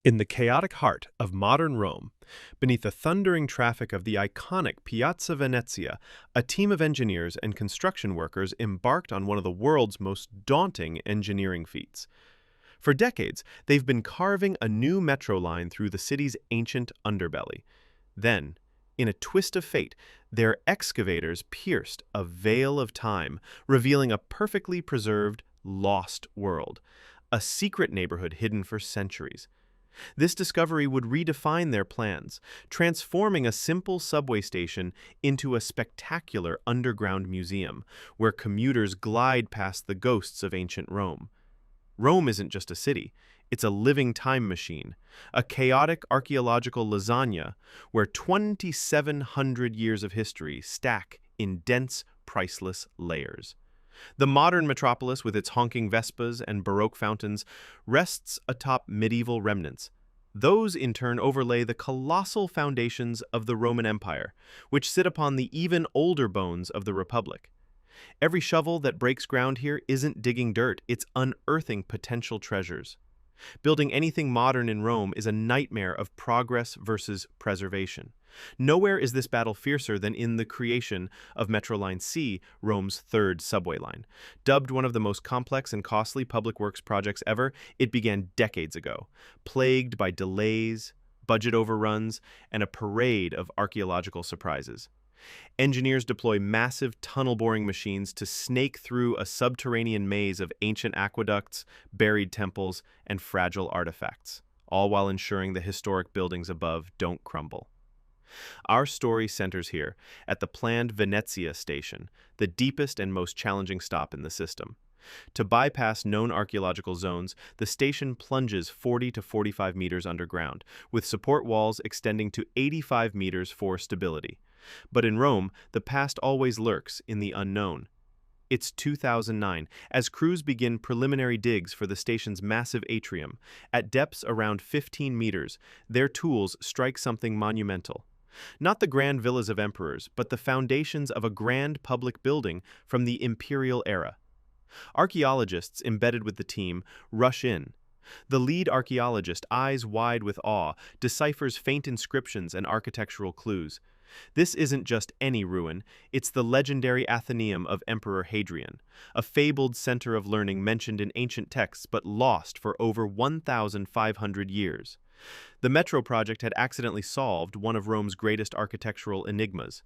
In the chaotic heart of modern Rome, beneath the thundering traffic of the iconic Piazza Venezia, a team of engineers and construction workers embarked on one of the world's most daunting engineering feats. For decades, they've been carving a new metro line through the city's ancient underbelly. Then, in a twist of fate, their excavators pierced a veil of time, revealing a perfectly preserved, lost world, a secret neighborhood hidden for centuries. This discovery would redefine their plans, transforming a simple subway station into a spectacular underground museum where commuters glide past the ghosts of ancient Rome. Rome isn't just a city, it's a living time machine, a chaotic archaeological lasagna where 2,700 years of history stack in dense, priceless layers. The modern metropolis, with its honking Vespas and Baroque fountains, rests atop medieval remnants. Those, in turn, overlay the colossal foundations of the Roman Empire, which sit upon the even older bones of the Republic. Every shovel that breaks ground here isn't digging dirt, it's unearthing potential treasures. Building anything modern in Rome is a nightmare of progress versus preservation. Nowhere is this battle fiercer than in the creation of Metroline C, Rome's third subway line. Dubbed one of the most complex and costly public works projects ever, it began decades ago, plagued by delays, budget overruns, and a parade of archaeological surprises. Engineers deploy massive tunnel-boring machines to snake through a subterranean maze of ancient aqueducts, buried temples, and fragile artifacts, all while ensuring the historic buildings above don't crumble. Our story centers here, at the planned Venezia station, the deepest and most challenging stop in the system. To bypass known archaeological zones, the station plunges 40 to 45 meters underground, with support walls extending to 85 meters for stability. But in Rome, the past always lurks in the unknown. It's 2009, as crews begin preliminary digs for the station's massive atrium. At depths around 15 meters, their tools strike something monumental. Not the grand villas of emperors, but the foundations of a grand public building from the imperial era. Archaeologists embedded with the team rush in. The lead archaeologist, eyes wide with awe, deciphers faint inscriptions and architectural clues. This isn't just any ruin, it's the legendary Athenaeum of Emperor Hadrian, a fabled center of learning mentioned in ancient texts but lost for over 1,500 years. The Metro project had accidentally solved one of Rome's greatest architectural enigmas.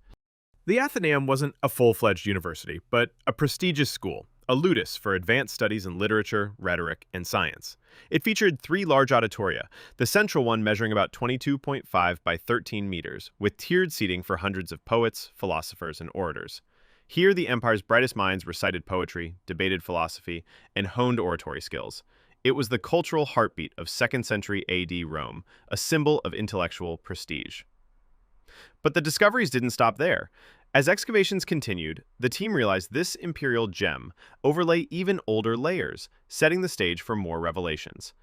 The Athenaeum wasn't a full-fledged university, but a prestigious school, a ludus for advanced studies in literature, rhetoric, and science. It featured 3 large auditoria, the central one measuring about 22.5 by 13 meters, with tiered seating for hundreds of poets, philosophers, and orators. Here, the empire's brightest minds recited poetry, debated philosophy, and honed oratory skills. It was the cultural heartbeat of 2nd century AD Rome, a symbol of intellectual prestige. But the discoveries didn't stop there. As excavations continued, the team realized this imperial gem overlay even older layers, setting the stage for more revelations.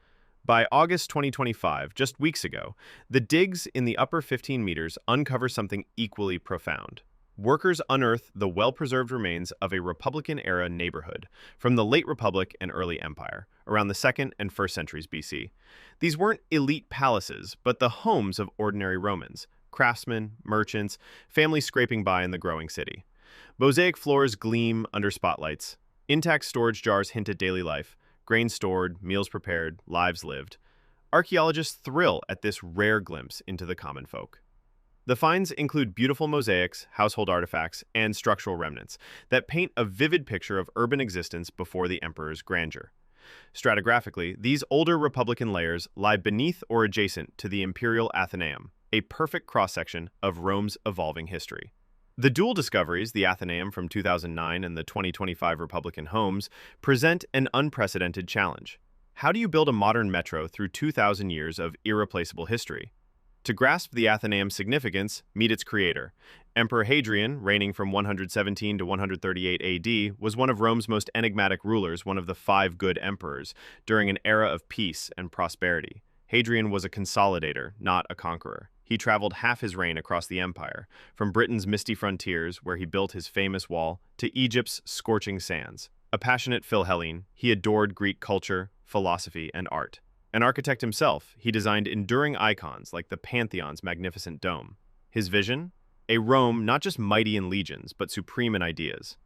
By August 2025, just weeks ago, the digs in the upper 15 meters uncover something equally profound. Workers unearth the well-preserved remains of a Republican-era neighborhood from the late Republic and early Empire, around the 2nd and 1st centuries BC. These weren't elite palaces, but the homes of ordinary Romans, craftsmen, merchants, families scraping by in the growing city. Mosaic floors gleam under spotlights. Intact storage jars hint at daily life, grain stored, meals prepared, lives lived. Archaeologists thrill at this rare glimpse into the common folk. The finds include beautiful mosaics, household artifacts, and structural remnants that paint a vivid picture of urban existence before the emperor's grandeur. Stratigraphically, these older Republican layers lie beneath or adjacent to the imperial Athenaeum, a perfect cross-section of Rome's evolving history. The dual discoveries, the Athenaeum from 2009 and the 2025 Republican homes, present an unprecedented challenge. How do you build a modern metro through 2,000 years of irreplaceable history? To grasp the Athenaeum's significance, meet its creator. Emperor Hadrian, reigning from 117 to 138 AD, was one of Rome's most enigmatic rulers, one of the 5 good emperors, during an era of peace and prosperity. Hadrian was a consolidator, not a conqueror. He traveled half his reign across the empire, from Britain's misty frontiers, where he built his famous wall, to Egypt's scorching sands. A passionate Philhellene, he adored Greek culture, philosophy, and art. An architect himself, he designed enduring icons like the Pantheon's magnificent dome. His vision? A Rome not just mighty in legions, but supreme in ideas.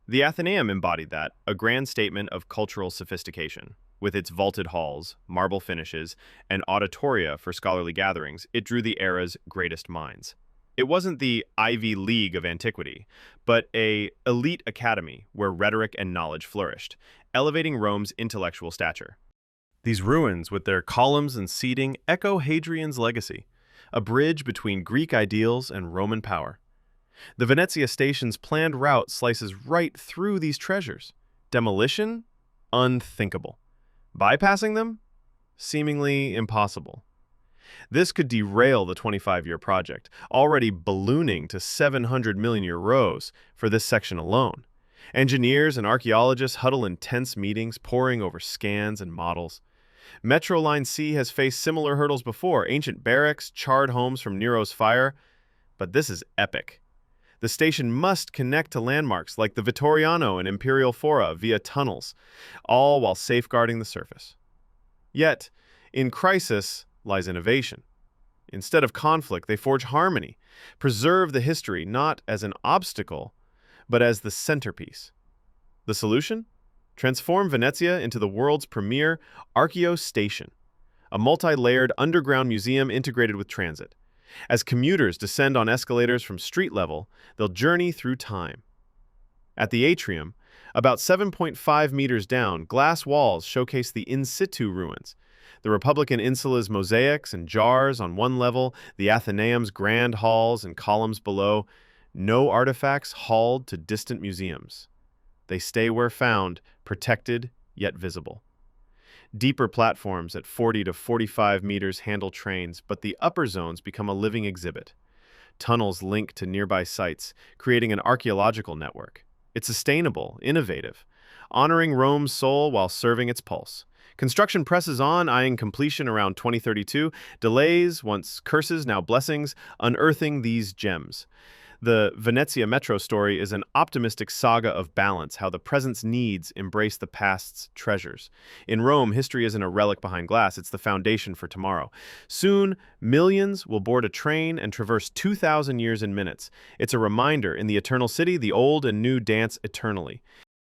The Athenaeum embodied that, a grand statement of cultural sophistication. With its vaulted halls, marble finishes, and auditoria for scholarly gatherings, it drew the era's greatest minds. It wasn't the Ivy League of antiquity, but a elite academy where rhetoric and knowledge flourished, elevating Rome's intellectual stature. These ruins, with their columns and seating, echo Hadrian's legacy, a bridge between Greek ideals and Roman power. The Venezia station's planned route slices right through these treasures. Demolition? Unthinkable. Bypassing them? Seemingly impossible. This could derail the 25-year project, already ballooning to 700 million euros for this section alone. Engineers and archaeologists huddle in tense meetings, poring over scans and models. Metro Line C has faced similar hurdles before, ancient barracks, charred homes from Nero's fire, but this is epic. The station must connect to landmarks like the Vittoriano and Imperial Fora via tunnels, all while safeguarding the surface. Yet, in crisis lies innovation. Instead of conflict, they forge harmony, preserve the history not as an obstacle, but as the centerpiece. The solution? Transform Venezia into the world's premier Archeo station, a multi-layered underground museum integrated with transit. As commuters descend on escalators from street level, they'll journey through time. At the atrium, about 7.5 meters down, glass walls showcase the in situ ruins. The Republican Insula's mosaics and jars on one level, the Athenaeum's grand halls and columns below. No artifacts hauled to distant museums. They stay where found, protected yet visible. Deeper platforms at 40 to 45 meters handle trains, but the upper zones become a living exhibit. Tunnels link to nearby sites, creating an archaeological network. It's sustainable, innovative, honoring Rome's soul while serving its pulse. Construction presses on, eyeing completion around 2032. Delays, once curses, now blessings, unearthing these gems. The Venezia Metro story is an optimistic saga of balance, how the present's needs embrace the past's treasures. In Rome, history isn't a relic behind glass, it's the foundation for tomorrow. Soon, millions will board a train and traverse 2,000 years in minutes. It's a reminder, in the Eternal City, the old and new dance eternally.